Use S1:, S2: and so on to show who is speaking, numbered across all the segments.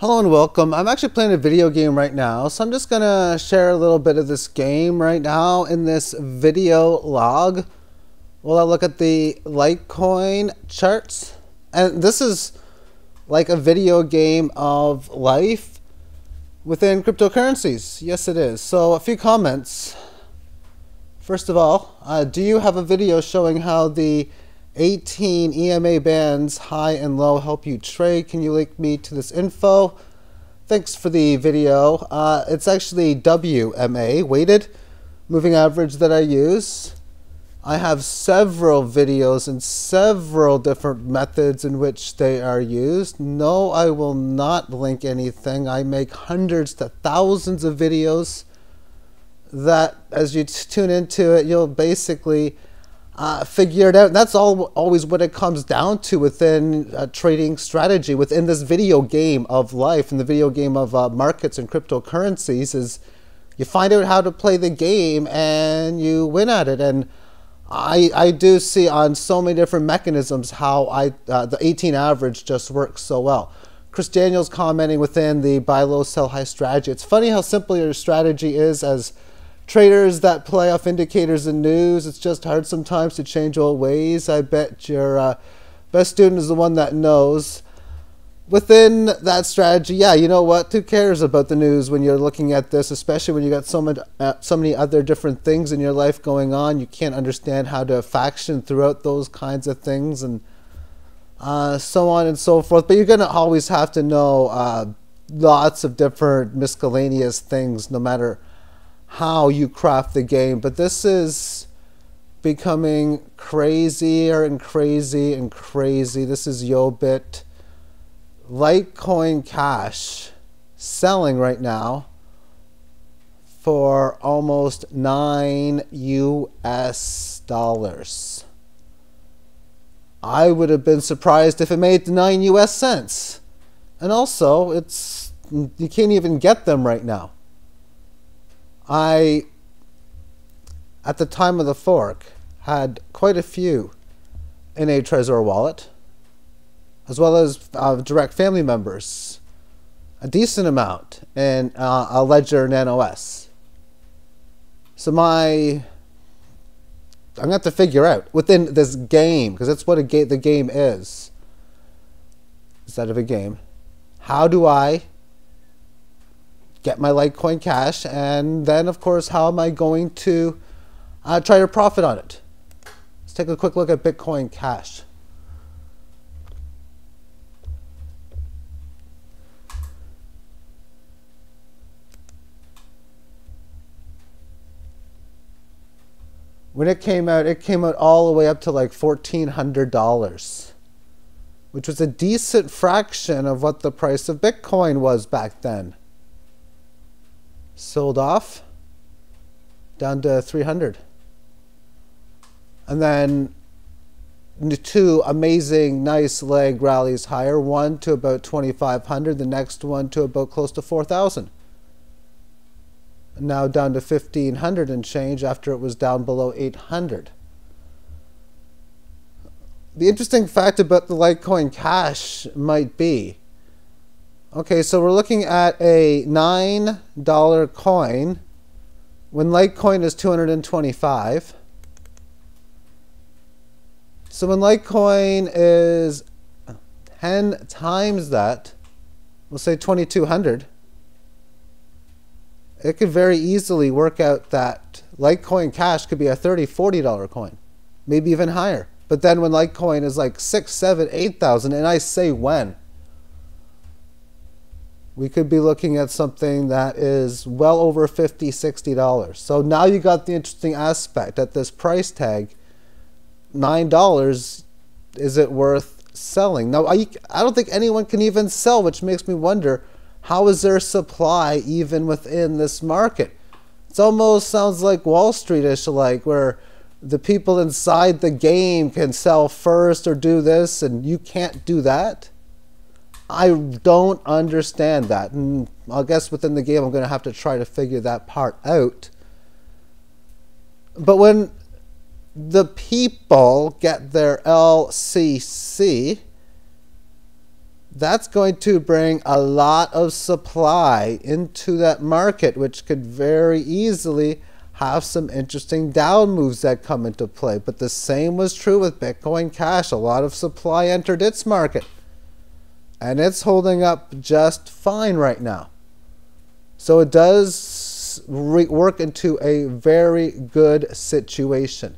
S1: Hello and welcome. I'm actually playing a video game right now, so I'm just gonna share a little bit of this game right now in this video log. Well, I look at the Litecoin charts, and this is like a video game of life within cryptocurrencies. Yes, it is. So a few comments. First of all, do you have a video showing how the 18 EMA bands high and low help you trade? Can you link me to this info? Thanks for the video. It's actually WMA, weighted moving average, that I use. I have several videos and several different methods in which they are used. No, I will not link anything. I make hundreds to thousands of videos that as you tune into it, you'll basically figure it out. And that's always what it comes down to within a trading strategy, within this video game of life and the video game of markets and cryptocurrencies, is you find out how to play the game and you win at it. And I do see on so many different mechanisms how the 18 average just works so well. Chris Daniels commenting within the buy low, sell high strategy. It's funny how simple your strategy is as traders that play off indicators and news. It's just hard sometimes to change old ways. I bet your best student is the one that knows. Within that strategy, yeah, you know what? Who cares about the news when you're looking at this, especially when you got so many other different things in your life going on. You can't understand how to faction throughout those kinds of things and so on and so forth. But you're going to always have to know lots of different miscellaneous things no matter how you craft the game. But this is becoming crazier and crazy and crazy. This is Yobit. Litecoin Cash selling right now for almost $9 US. I would have been surprised if it made 9 US cents. And also, you can't even get them right now. I, at the time of the fork, had quite a few in a Trezor wallet, as well as direct family members, a decent amount in a Ledger Nano S. So I'm going to have to figure out within this game, because that's what the game is, instead of a game, how do I get my Litecoin Cash, and then of course how am I going to try to profit on it. Let's take a quick look at Bitcoin Cash. When it came out all the way up to like $1,400, which was a decent fraction of what the price of Bitcoin was back then. Sold off down to 300, and then two amazing nice leg rallies higher, one to about 2,500, the next one to about close to 4,000, now down to 1,500 and change after it was down below 800. The interesting fact about the Litecoin Cash might be, okay, so we're looking at a $9 coin when Litecoin is 225. So when Litecoin is 10 times that, we'll say 2,200, it could very easily work out that Litecoin Cash could be a $30, $40 coin, maybe even higher. But then when Litecoin is like 6, 7, 8,000, and I say when, we could be looking at something that is well over $50, $60. So now you got the interesting aspect at this price tag, $9, is it worth selling? Now, I don't think anyone can even sell, which makes me wonder, how is there supply even within this market? It almost sounds like Wall Street-ish, like where the people inside the game can sell first or do this, and you can't do that. I don't understand that, and I guess within the game I'm going to have to try to figure that part out. But when the people get their LCC, that's going to bring a lot of supply into that market, which could very easily have some interesting down moves that come into play. But the same was true with Bitcoin Cash. A lot of supply entered its market, and it's holding up just fine right now. So it does work into a very good situation.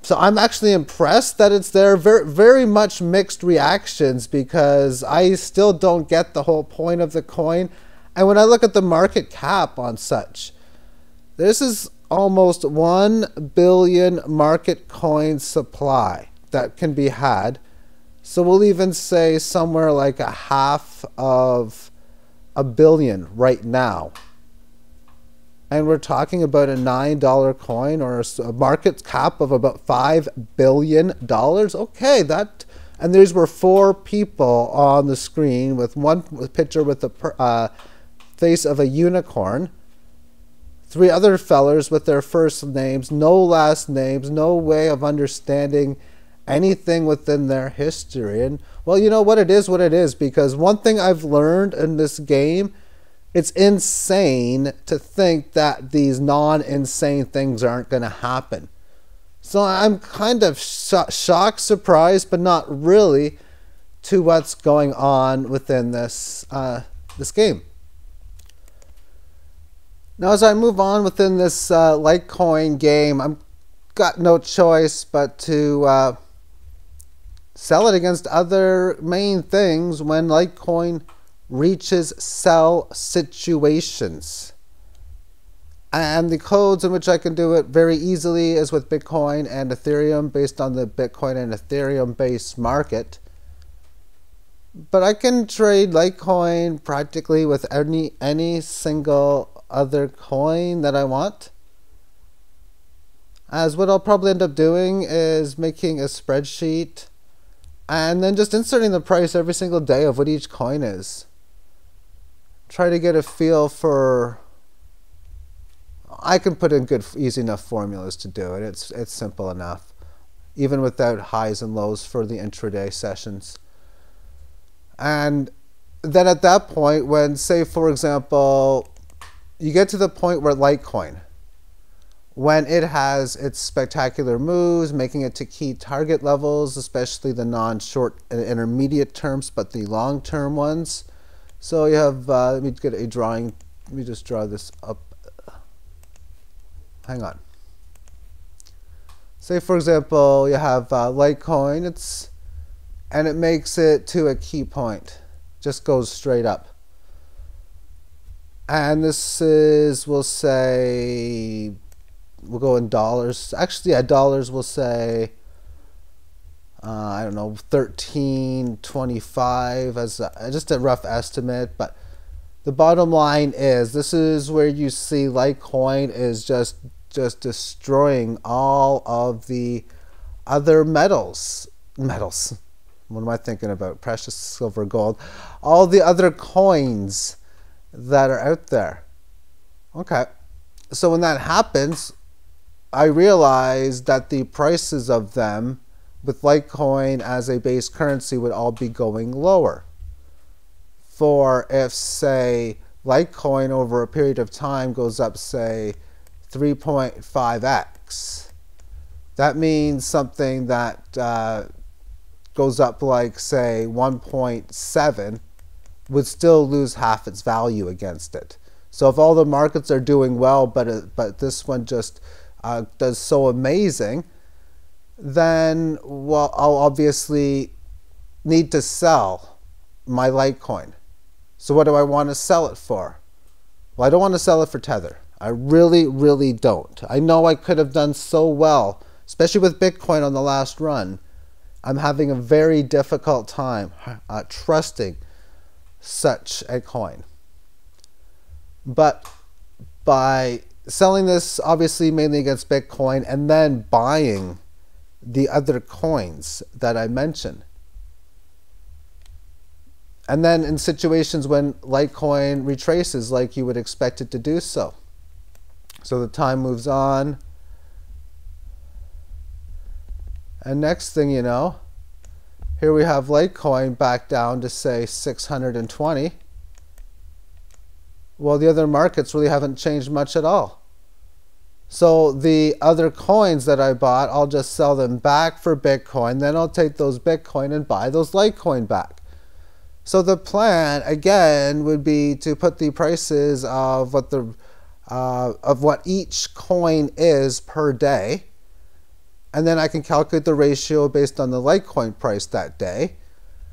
S1: So I'm actually impressed that it's there. Very much mixed reactions, because I still don't get the whole point of the coin. And when I look at the market cap on such, this is almost 1 billion market coin supply that can be had. So we'll even say somewhere like a half of a billion right now. And we're talking about a $9 coin, or a market cap of about $5 billion. Okay, and these were 4 people on the screen, with one picture with the face of a unicorn. 3 other fellers with their first names, no last names, no way of understanding anything within their history. And well, you know what it is, because one thing I've learned in this game, it's insane to think that these non-insane things aren't going to happen. So I'm kind of shocked, surprised, but not really, to what's going on within this game. Now, as I move on within this Litecoin game, I've got no choice but to sell it against other main things when Litecoin reaches sell situations. And the codes in which I can do it very easily is with Bitcoin and Ethereum, based on the Bitcoin and Ethereum based market. But I can trade Litecoin practically with any single other coin that I want. As what I'll probably end up doing is making a spreadsheet and then just inserting the price every single day of what each coin is. Try to get a feel for... I can put in good, easy enough formulas to do it. It's simple enough, even without highs and lows for the intraday sessions. And then at that point, when, say, for example, you get to the point where Litecoin, when it has its spectacular moves, making it to key target levels, especially the non-short and intermediate terms, but the long-term ones. So you have, let me get a drawing, let me just draw this up. Hang on. Say, for example, you have Litecoin, and it makes it to a key point, just goes straight up. And this is, we'll say, we'll go in dollars. Actually, yeah, dollars, we'll say, I don't know, 13.25 as just a rough estimate. But the bottom line is, this is where you see Litecoin is just destroying all of the other metals. What am I thinking about? Precious silver, gold. All the other coins that are out there. Okay. So when that happens, I realize that the prices of them with Litecoin as a base currency would all be going lower. For if, say, Litecoin over a period of time goes up, say, 3.5x, that means something that goes up like, say, 1.7 would still lose half its value against it. So if all the markets are doing well, but this one just does so amazing, then, well, I'll obviously need to sell my Litecoin. So what do I want to sell it for? Well, I don't want to sell it for Tether. I really, really don't. I know I could have done so well, especially with Bitcoin on the last run. I'm having a very difficult time trusting such a coin. But by selling this, obviously mainly against Bitcoin, and then buying the other coins that I mentioned, and then in situations when Litecoin retraces like you would expect it to do so. So the time moves on, and next thing you know, Here we have Litecoin back down to say 620. Well, the other markets really haven't changed much at all. So the other coins that I bought, I'll just sell them back for Bitcoin. Then I'll take those Bitcoin and buy those Litecoin back. So the plan, again, would be to put the prices of what each coin is per day. And then I can calculate the ratio based on the Litecoin price that day.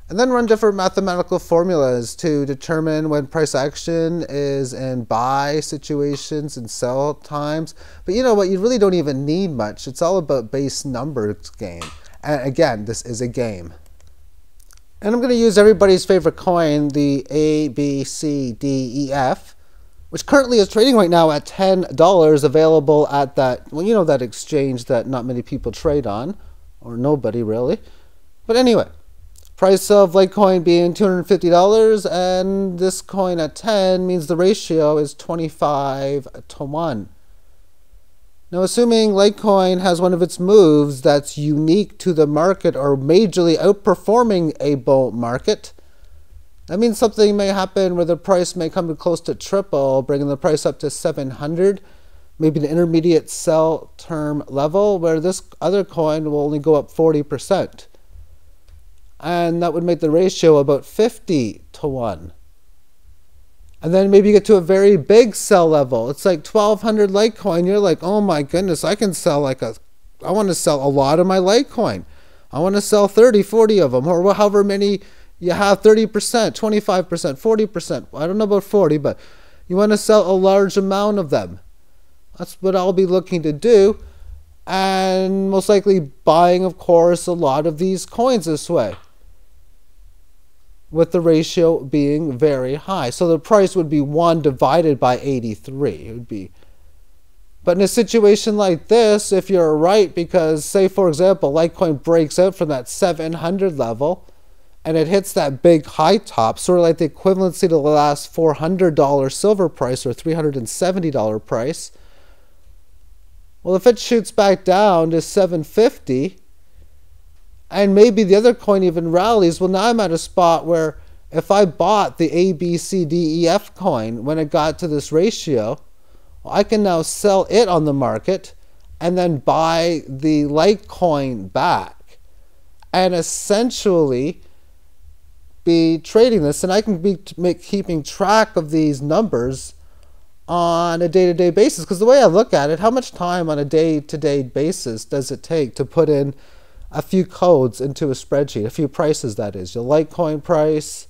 S1: And then run different mathematical formulas to determine when price action is in buy situations and sell times. But you know what? You really don't even need much. It's all about base numbers game. And again, this is a game. And I'm going to use everybody's favorite coin, the ABCDEF, which currently is trading right now at $10, available at that, well, you know, that exchange that not many people trade on, or nobody really. But anyway. Price of Litecoin being $250, and this coin at 10 means the ratio is 25 to 1. Now, assuming Litecoin has one of its moves that's unique to the market or majorly outperforming a bull market, that means something may happen where the price may come to close to triple, bringing the price up to 700, maybe an intermediate sell term level where this other coin will only go up 40%. And that would make the ratio about 50 to 1. And then maybe you get to a very big sell level. It's like 1,200 Litecoin. You're like, oh my goodness, I can sell I want to sell a lot of my Litecoin. I want to sell 30, 40 of them, or however many you have, 30%, 25%, 40%. I don't know about 40, but you want to sell a large amount of them. That's what I'll be looking to do. And most likely buying, of course, a lot of these coins this way, with the ratio being very high. So the price would be 1 divided by 83. It would be. But in a situation like this, if you're right, because say, for example, Litecoin breaks out from that 700 level and it hits that big high top, sort of like the equivalency to the last $400 silver price or $370 price. Well, if it shoots back down to 750, and maybe the other coin even rallies, well, now I'm at a spot where if I bought the ABCDEF coin when it got to this ratio, well, I can now sell it on the market and then buy the Litecoin back and essentially be trading this. And I can be keeping track of these numbers on a day-to-day basis, because the way I look at it, how much time on a day-to-day basis does it take to put in a few codes into a spreadsheet, a few prices, that is, your Litecoin price,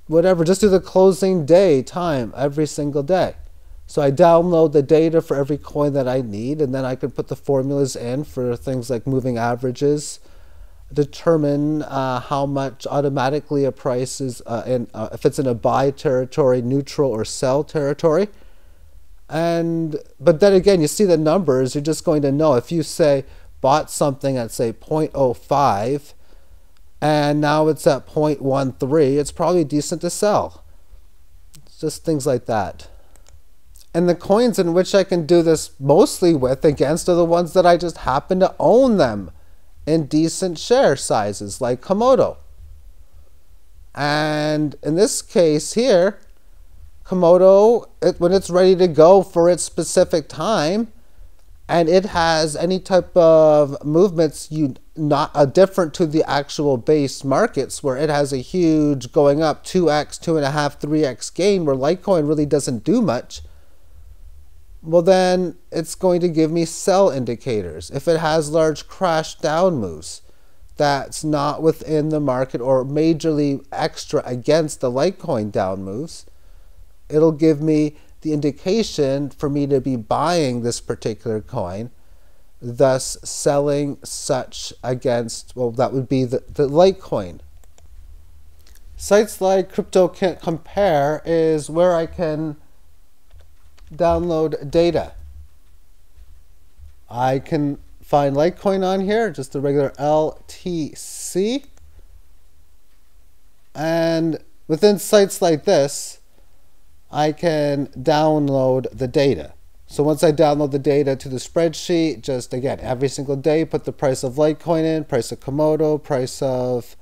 S1: whatever, just do the closing day time every single day. So I download the data for every coin that I need, and then I can put the formulas in for things like moving averages, determine how much automatically a price is if it's in a buy territory, neutral, or sell territory. But then again, you see the numbers, you're just going to know. If you say bought something at say 0.05 and now it's at 0.13, it's probably decent to sell. It's just things like that. And the coins in which I can do this mostly with against are the ones that I just happen to own them in decent share sizes, like Komodo. And in this case here, Komodo, when it's ready to go for its specific time, and it has any type of movements not different to the actual base markets, where it has a huge going up 2x, 2.5, 3x gain, where Litecoin really doesn't do much, well then it's going to give me sell indicators. If it has large crash down moves that's not within the market or majorly extra against the Litecoin down moves, it'll give me the indication for me to be buying this particular coin, thus selling such against, well, that would be the Litecoin. Sites like Crypto Compare is where I can download data. I can find Litecoin on here, just the regular LTC. And within sites like this, I can download the data. So once I download the data to the spreadsheet, just again, every single day, put the price of Litecoin in, price of Komodo, price of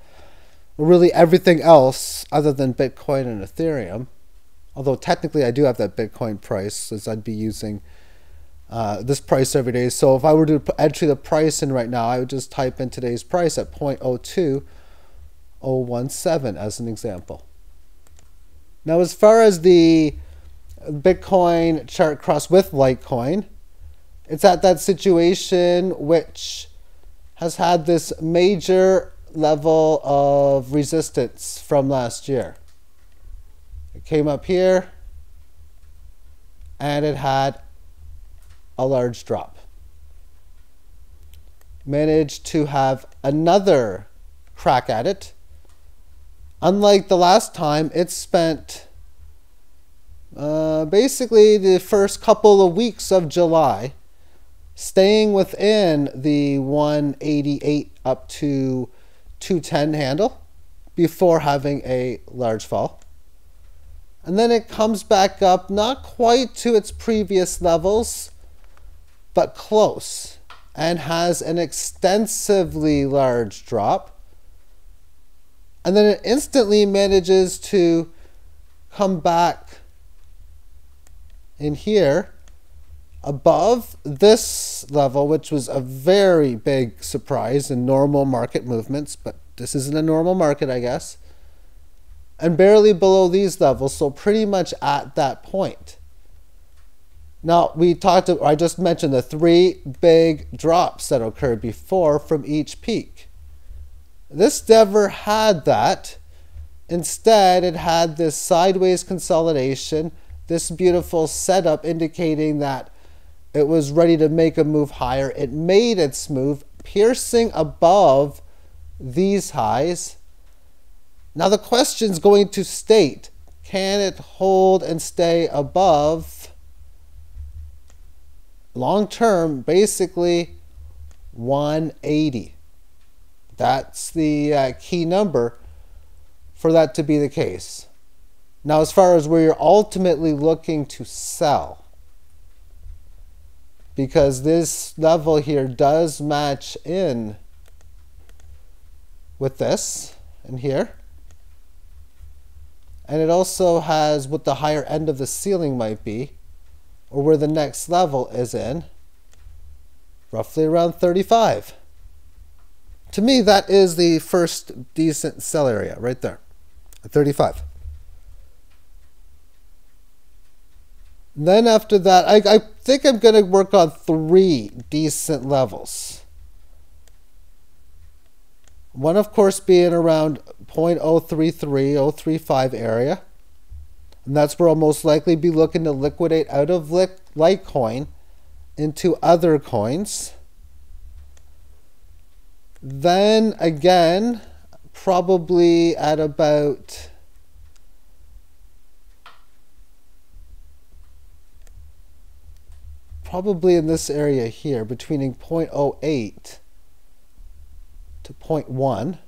S1: really everything else other than Bitcoin and Ethereum. Although technically I do have that Bitcoin price, as I'd be using this price every day. So if I were to enter the price in right now, I would just type in today's price at 0.02017 as an example. Now, as far as the Bitcoin chart cross with Litecoin, it's at that situation which has had this major level of resistance from last year. It came up here and it had a large drop. Managed to have another crack at it. Unlike the last time, it spent basically the first couple of weeks of July staying within the 188 up to 210 handle before having a large fall. And then it comes back up, not quite to its previous levels, but close, and has an extensively large drop. And then it instantly manages to come back in here above this level, which was a very big surprise in normal market movements, but this isn't a normal market, I guess. And barely below these levels, so pretty much at that point. Now, I just mentioned the three big drops that occurred before from each peak. This never had that. Instead, it had this sideways consolidation, this beautiful setup indicating that it was ready to make a move higher. It made its move, piercing above these highs. Now the question's going to state, can it hold and stay above long term, basically 180? That's the key number for that to be the case. Now, as far as where you're ultimately looking to sell, because this level here does match in with this and here. And it also has what the higher end of the ceiling might be, or where the next level is in, roughly around 35. To me, that is the first decent sell area right there, at 35. Then after that, I think I'm going to work on three decent levels. One, of course, being around 0.033, 035 area. And that's where I'll most likely be looking to liquidate out of Litecoin into other coins. Then again, probably at about in this area here, between 0.08 to 0.1.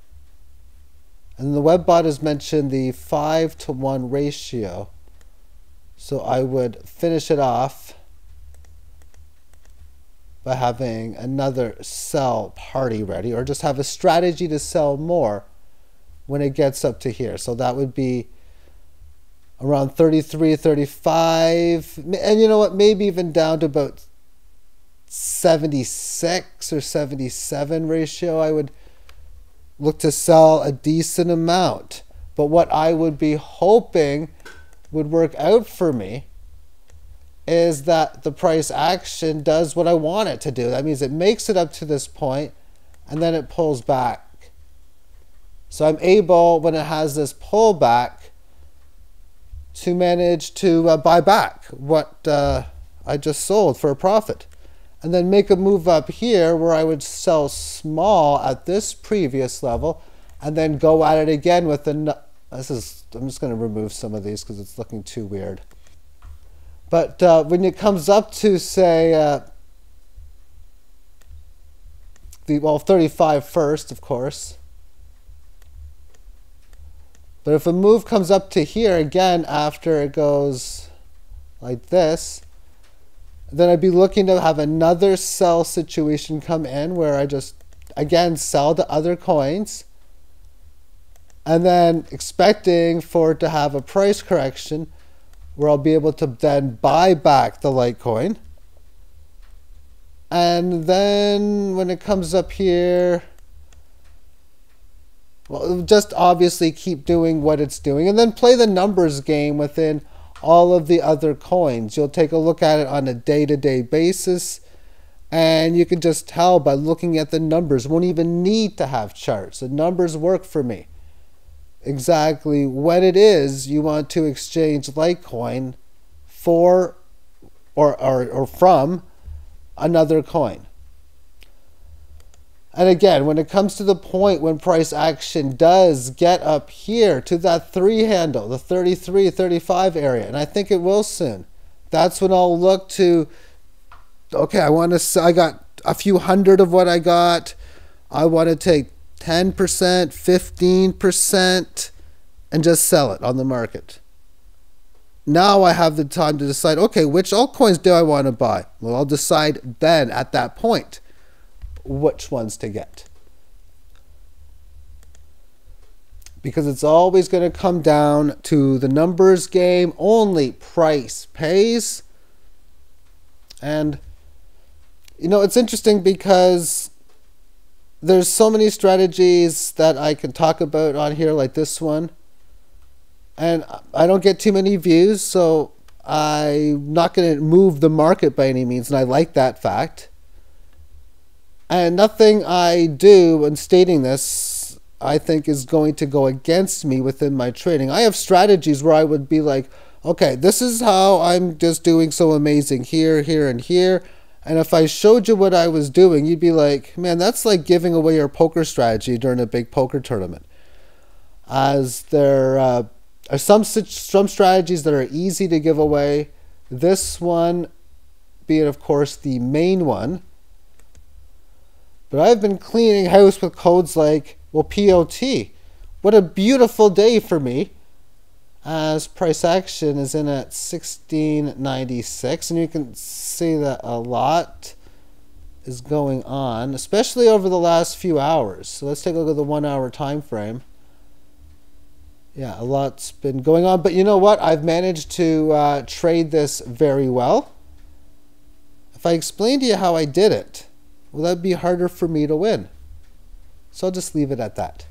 S1: And the webbot has mentioned the 5-to-1 ratio. So I would finish it off by having another sell party ready, or just have a strategy to sell more when it gets up to here. So that would be around 33, 35, and you know what, maybe even down to about 76 or 77 ratio. I would look to sell a decent amount. But what I would be hoping would work out for me is that the price action does what I want it to do. That means it makes it up to this point and then it pulls back. So I'm able, when it has this pullback, to manage to buy back what I just sold for a profit. And then make a move up here where I would sell small at this previous level and then go at it again with I'm just going to remove some of these because it's looking too weird. But when it comes up to, say, 35 first, of course. But if a move comes up to here again after it goes like this, Then I'd be looking to have another sell situation come in where I just, again, sell to other coins. And then expecting for it to have a price correction where I'll be able to then buy back the Litecoin. And then when it comes up here, well, just obviously keep doing what it's doing and then play the numbers game within all of the other coins. You'll take a look at it on a day-to-day basis, and you can just tell by looking at the numbers. Won't even need to have charts. The numbers work for me. Exactly when it is you want to exchange Litecoin for or from another coin. And again, when it comes to the point when price action does get up here to that 3 handle, the 33, 35 area, and I think it will soon, that's when I'll look to, okay, I got a few hundred of what I got. I want to take 10%, 15%, and just sell it on the market. Now I have the time to decide, okay, which altcoins do I want to buy? Well, I'll decide then at that point which ones to get. Because it's always going to come down to the numbers game. Only price pays. And, you know, it's interesting because there's so many strategies that I can talk about on here, like this one. And I don't get too many views, so I'm not going to move the market by any means. And I like that fact. And nothing I do when stating this, I think, is going to go against me within my trading. I have strategies where I would be like, okay, this is how I'm just doing so amazing here, here, and here. And if I showed you what I was doing, you'd be like, man, that's like giving away your poker strategy during a big poker tournament. As there are some strategies that are easy to give away. This one being, of course, the main one. But I've been cleaning house with codes like, well, POT. What a beautiful day for me, as price action is in at 1696. And you can see that a lot is going on, especially over the last few hours. So let's take a look at the 1 hour time frame. Yeah, a lot's been going on. But you know what? I've managed to trade this very well. If I explain to you how I did it, well, that'd be harder for me to win. So I'll just leave it at that.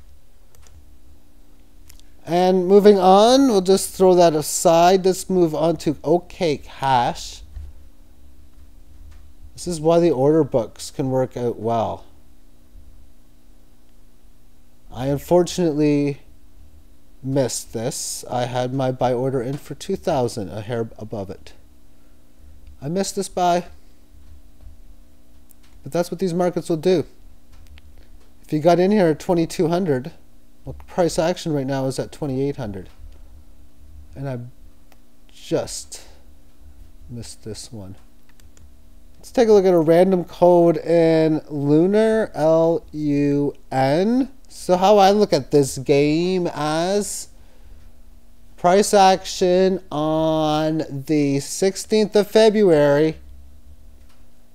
S1: And moving on, we'll just throw that aside. Let's move on to OK Cash. This is why the order books can work out well. I unfortunately missed this. I had my buy order in for 2,000, a hair above it. I missed this buy. But that's what these markets will do. If you got in here at 2,200, well, price action right now is at 2,800. And I just missed this one. Let's take a look at a random code in Lunar, L-U-N. So how I look at this game as price action on the 16th of February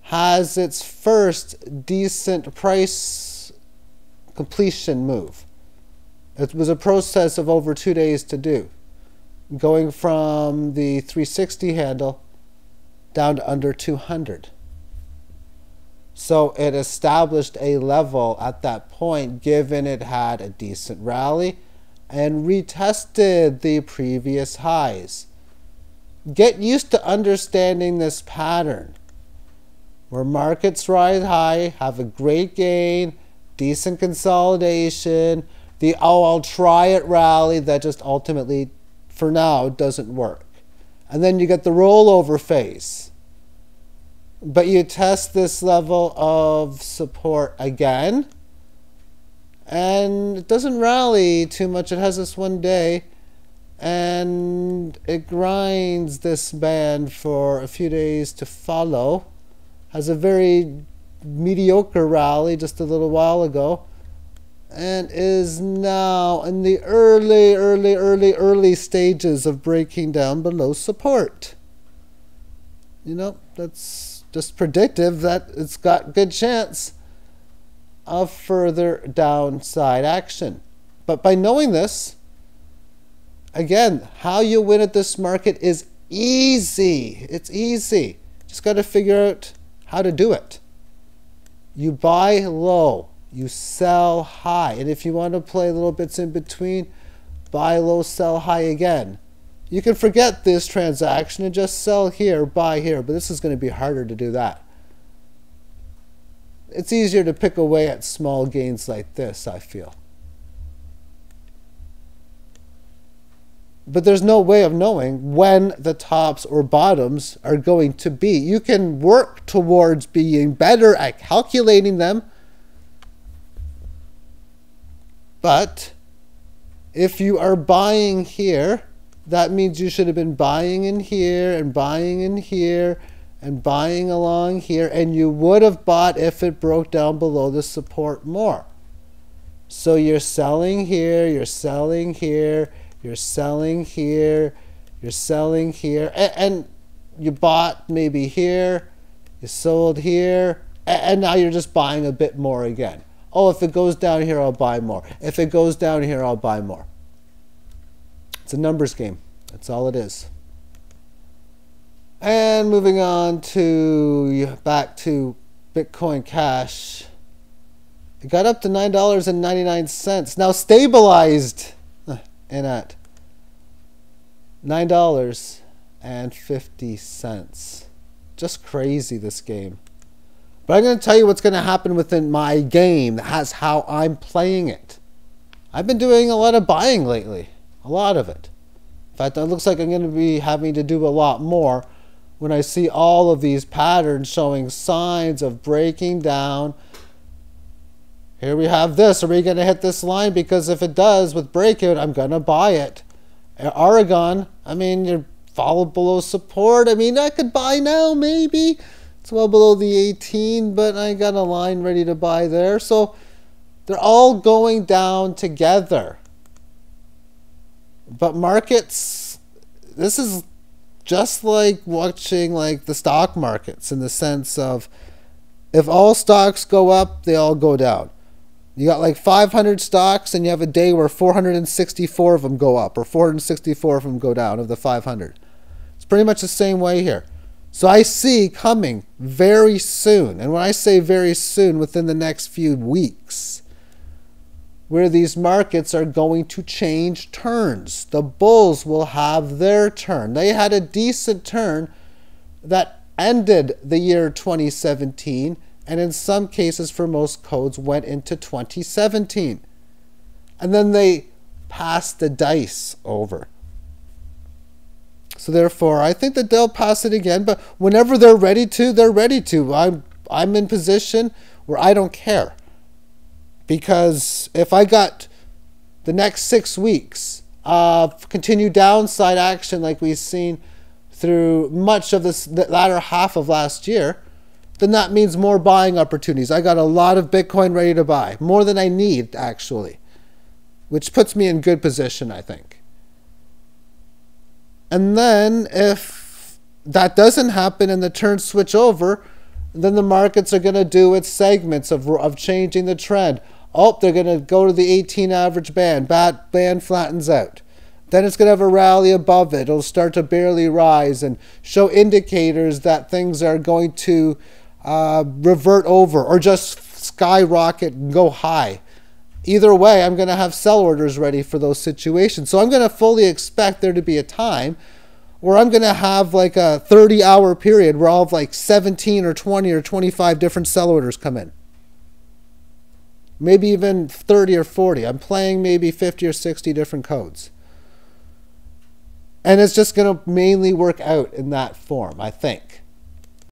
S1: has its first decent price completion move. It was a process of over 2 days to do, going from the 360 handle down to under 200. So it established a level at that point, given it had a decent rally and retested the previous highs. Get used to understanding this pattern, where markets rise high, have a great gain, decent consolidation, the I'll try it rally that just ultimately, for now, doesn't work. And then you get the rollover phase. But you test this level of support again, and it doesn't rally too much. It has this one day, and it grinds this band for a few days to follow. Has a very mediocre rally just a little while ago, and is now in the early stages of breaking down below support. you know, that's just predictive that it's got good chance of further downside action. But by knowing this, again, how you win at this market is easy. It's easy. Just got to figure out how to do it. You buy low, you sell high. And if you want to play little bits in between, buy low, sell high again. You can forget this transaction and just sell here, buy here. But this is going to be harder to do that. It's easier to pick away at small gains like this, I feel. But there's no way of knowing when the tops or bottoms are going to be. You can work towards being better at calculating them. But if you are buying here, that means you should have been buying in here and buying in here and buying along here. And you would have bought if it broke down below the support more. So you're selling here, you're selling here. You're selling here, you're selling here, and you bought maybe here, you sold here, and now you're just buying a bit more again. Oh, if it goes down here, I'll buy more. If it goes down here, I'll buy more. It's a numbers game. That's all it is. And moving on to back to Bitcoin Cash. It got up to $9.99. Now stabilized. And at $9.50. Just crazy, this game. But I'm going to tell you what's going to happen within my game. That's how I'm playing it. I've been doing a lot of buying lately. A lot of it. In fact, it looks like I'm going to be having to do a lot more when I see all of these patterns showing signs of breaking down. Here we have this. Are we going to hit this line? Because if it does with breakout, I'm going to buy it. Oregon, I mean, you're followed below support. I mean, I could buy now, maybe. It's well below the 18, but I got a line ready to buy there. So they're all going down together. But markets, this is just like watching like the stock markets in the sense of if all stocks go up, they all go down. You got like 500 stocks and you have a day where 464 of them go up or 464 of them go down of the 500. It's pretty much the same way here. So I see coming very soon, and when I say very soon, within the next few weeks, where these markets are going to change turns. The bulls will have their turn. They had a decent turn that ended the year 2017, and in some cases, for most codes, went into 2017. And then they passed the dice over. So therefore, I think that they'll pass it again, but whenever they're ready to, they're ready to. I'm in position where I don't care. Because if I got the next 6 weeks of continued downside action like we've seen through much of the latter half of last year, then that means more buying opportunities. I got a lot of Bitcoin ready to buy, more than I need actually, which puts me in good position, I think. And then if that doesn't happen and the turns switch over, then the markets are going to do its segments of changing the trend. Oh, they're going to go to the 18 average band. Band flattens out. Then it's going to have a rally above it. It'll start to barely rise and show indicators that things are going to revert over or just skyrocket and go high. Either way, I'm going to have sell orders ready for those situations. So I'm going to fully expect there to be a time where I'm going to have like a 30-hour period where I'll have like 17 or 20 or 25 different sell orders come in. Maybe even 30 or 40. I'm playing maybe 50 or 60 different codes. And it's just going to mainly work out in that form, I think.